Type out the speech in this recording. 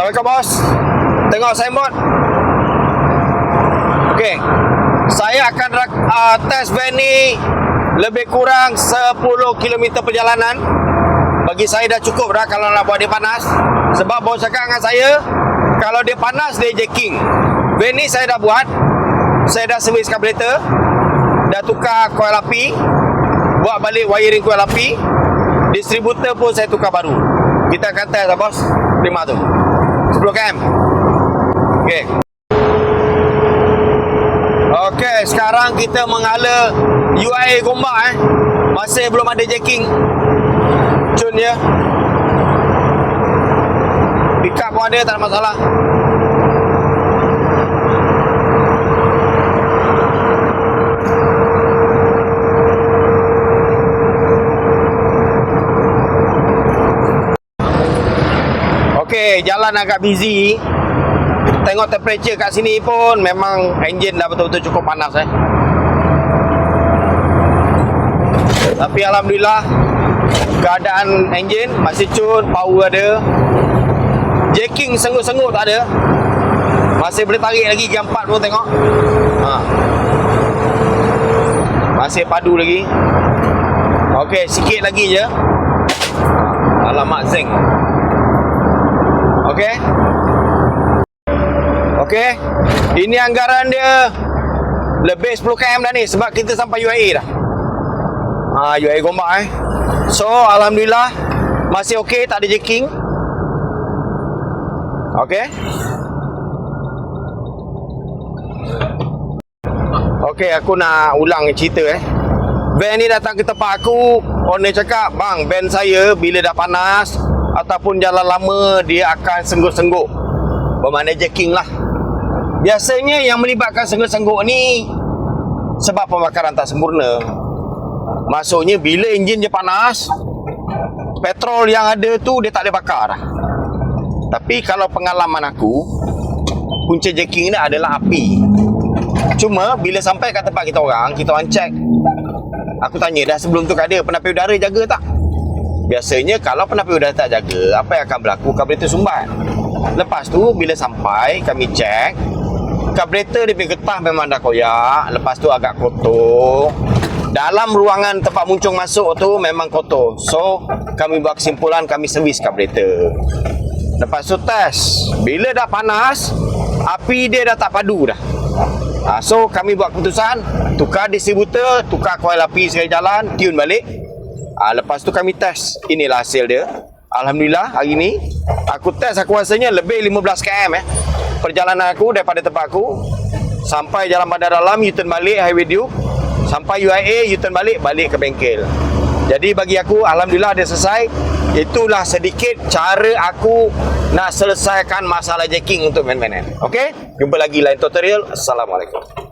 Assalamualaikum bos. Tengok signboard. Okey. Saya akan test van ni lebih kurang 10 km perjalanan. Bagi saya dah cukup dah kalau nak buat dia panas. Sebab bos cakap dengan saya, kalau dia panas dia jacking. Van ni saya dah buat. Saya dah servis karburator, dah tukar koil api, buat balik wiring koil api. Distributor pun saya tukar baru. Kita akan test lah bos. Terima tu 10 km. Okey. Okey, sekarang kita menghala UIA Gombak masih belum ada jacking. Cun je. Pick up pun ada, tak ada masalah. Okey, jalan agak busy. Tengok temperature kat sini pun memang enjin dah betul-betul cukup panas Tapi alhamdulillah keadaan enjin masih cun, power ada. Jacking sengut-sengut tak ada. Masih boleh tarik lagi gear 4 pun tengok. Masih padu lagi. Okey, sikit lagi je. Alamak zinc. Okey. Okey. Ini anggaran dia lebih 10 km dah ni sebab kita sampai UIA dah. UIA Gombak So alhamdulillah masih okey, tak ada jacking. Okey. Okey, aku nak ulang cerita Van ni datang ke tempat aku, owner cakap, "Bang, van saya bila dah panas ataupun jalan lama dia akan sengguk-sengguk." Bermakna jacking lah. Biasanya yang melibatkan sengguk-sengguk ni sebab pembakaran tak sempurna. Maksudnya bila enjin je panas, petrol yang ada tu dia tak boleh bakar dah. Tapi kalau pengalaman aku, punca jacking ni adalah api. Cuma bila sampai kat tempat kita orang check. Aku tanya dah sebelum tu kat dia, penapis udara jaga tak? Biasanya kalau penapis udara tak jaga, apa yang akan berlaku? Karburator sumbat. Lepas tu bila sampai kami cek, karburator dia punya getah memang dah koyak. Lepas tu agak kotor. Dalam ruangan tempat muncung masuk tu memang kotor. So kami buat kesimpulan, kami servis karburator. Lepas tu test. Bila dah panas, api dia dah tak padu dah. So kami buat keputusan, tukar distributor, tukar koil api sekali jalan, tune balik. Lepas tu kami test. Inilah hasil dia. Alhamdulillah hari ni aku test, aku rasanya lebih 15 km perjalanan aku daripada tempat aku sampai Jalan Bandar Dalam, U-turn balik highway Duke, sampai UIA, U-turn balik ke bengkel. Jadi bagi aku alhamdulillah dia selesai. Itulah sedikit cara aku nak selesaikan masalah jacking untuk van-van. Okey, jumpa lagi lain tutorial. Assalamualaikum.